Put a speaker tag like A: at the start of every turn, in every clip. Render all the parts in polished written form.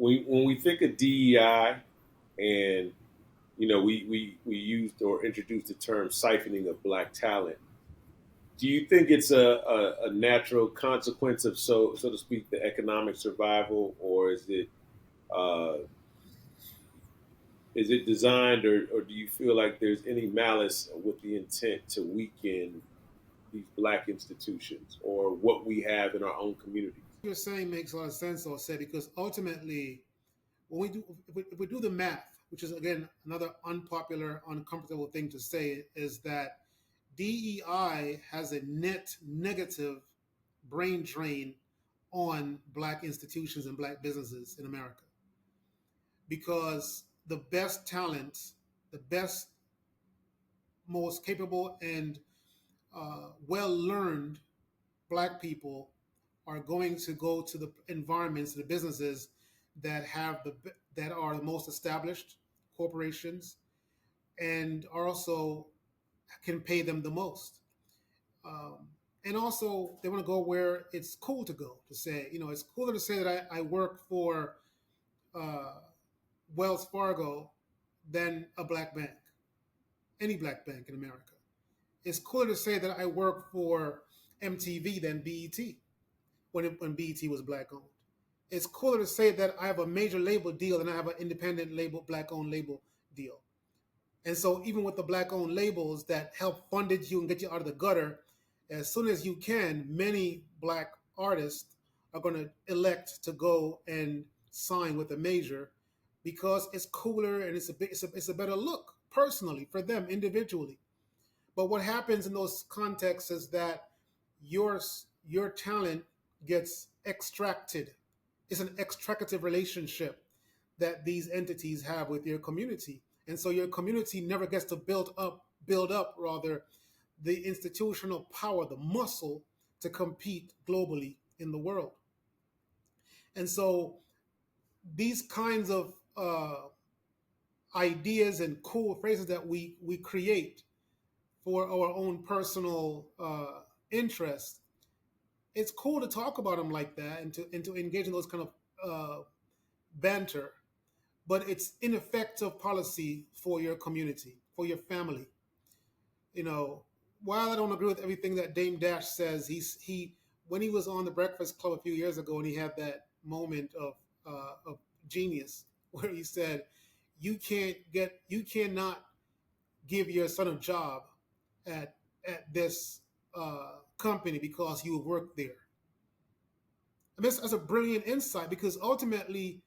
A: when we think of DEI, and we used or introduced the term siphoning of black talent. Do you think it's a natural consequence of, so to speak, the economic survival, or uh, is it designed, or do you feel like there's any malice with the intent to weaken these black institutions or what we have in our own communities?
B: What you're saying makes a lot of sense, I'll say, because ultimately, when we do, if we do the math, which is again another unpopular, uncomfortable thing to say, is that DEI has a net negative brain drain on black institutions and black businesses in America because the best talents, the best, most capable, and well learned black people are going to go to the environments, the businesses that are the most established corporations and are also can pay them the most. And also, they want to go where it's cool to go. To say, it's cooler to say that I work for uh, Wells Fargo than a black bank, any black bank in America. It's cooler to say that I work for MTV than BET when BET was black owned. It's cooler to say that I have a major label deal than I have an independent label, black owned label deal. And so, even with the black owned labels that help funded you and get you out of the gutter, as soon as you can, many black artists are going to elect to go and sign with a major because it's cooler and it's a better look personally for them individually. But what happens in those contexts is that your your talent gets extracted. It's an extractive relationship that these entities have with your community. And so your community never gets to build up rather the institutional power, the muscle to compete globally in the world. And so these kinds of ideas and cool phrases that we create for our own personal interest, it's cool to talk about them like that and to engage in those kind of banter, but it's ineffective policy for your community, for your family. You know, while I don't agree with everything that Dame Dash says, he when he was on the Breakfast Club a few years ago and he had that moment of genius where he said, you cannot give your son a job at this company because you work there. I mean, that's a brilliant insight because ultimately,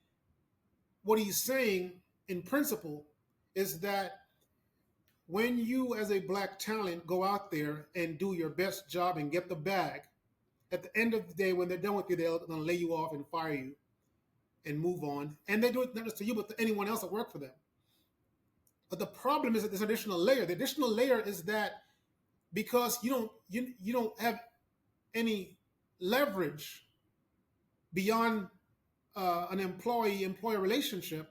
B: what he's saying in principle is that when you, as a black talent, go out there and do your best job and get the bag, at the end of the day, when they're done with you, they're going to lay you off and fire you and move on. And they do it not just to you, but to anyone else that work for them. But the problem is that there's an additional layer. The additional layer is that because you don't have any leverage beyond an employee-employer relationship,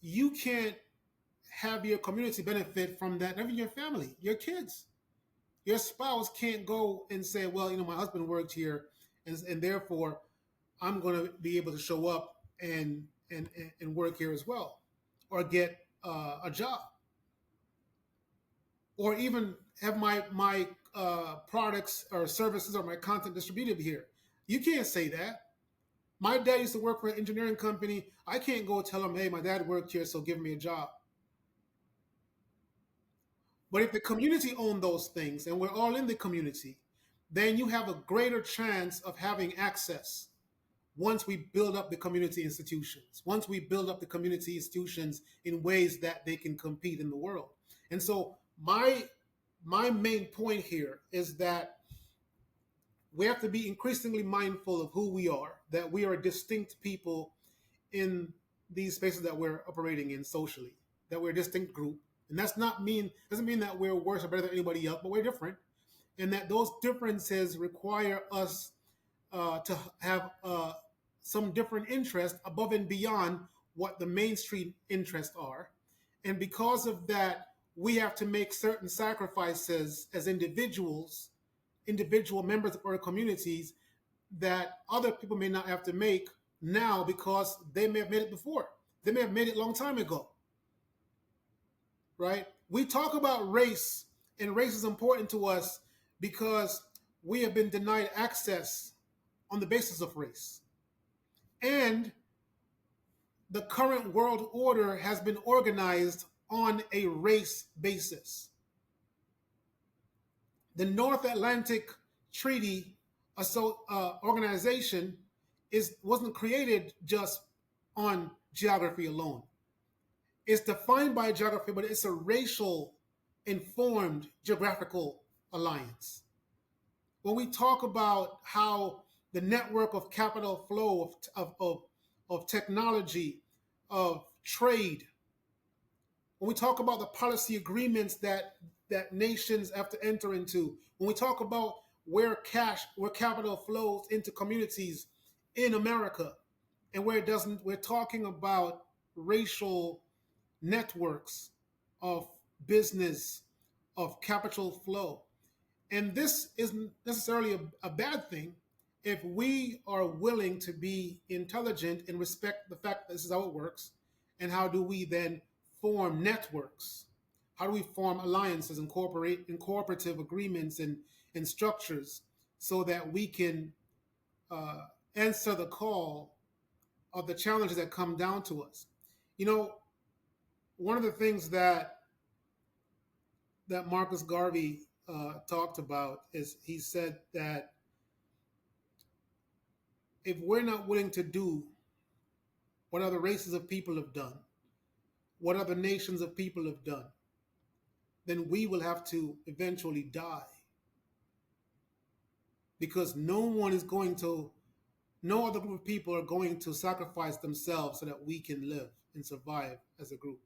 B: you can't have your community benefit from that. Not even your family, your kids, your spouse can't go and say, "Well, my husband worked here, and therefore I'm going to be able to show up and work here as well, or get a job, or even have my products or services or my content distributed here." You can't say that. My dad used to work for an engineering company. I can't go tell him, "Hey, my dad worked here, so give me a job." But if the community owned those things and we're all in the community, then you have a greater chance of having access once we build up the community institutions, once we build up the community institutions in ways that they can compete in the world. And so my main point here is that we have to be increasingly mindful of who we are, that we are a distinct people in these spaces that we're operating in socially, that we're a distinct group. And doesn't mean that we're worse or better than anybody else, but we're different. And that those differences require us to have some different interests above and beyond what the mainstream interests are. And because of that, we have to make certain sacrifices as individual members of our communities that other people may not have to make now because they may have made it before. They may have made it a long time ago, right? We talk about race, and race is important to us because we have been denied access on the basis of race. And the current world order has been organized on a race basis. The North Atlantic Treaty Organization wasn't created just on geography alone. It's defined by geography, but it's a racial informed geographical alliance. When we talk about how the network of capital flow of technology, of trade, when we talk about the policy agreements that nations have to enter into, when we talk about where capital flows into communities in America and where it doesn't, we're talking about racial networks of business, of capital flow. And this isn't necessarily a bad thing if we are willing to be intelligent and respect the fact that this is how it works. And how do we then form networks? How do we form alliances and cooperative agreements and structures so that we can answer the call of the challenges that come down to us? You know, one of the things that Marcus Garvey talked about is he said that if we're not willing to do what other races of people have done, what other nations of people have done, then we will have to eventually die. Because no other group of people are going to sacrifice themselves so that we can live and survive as a group.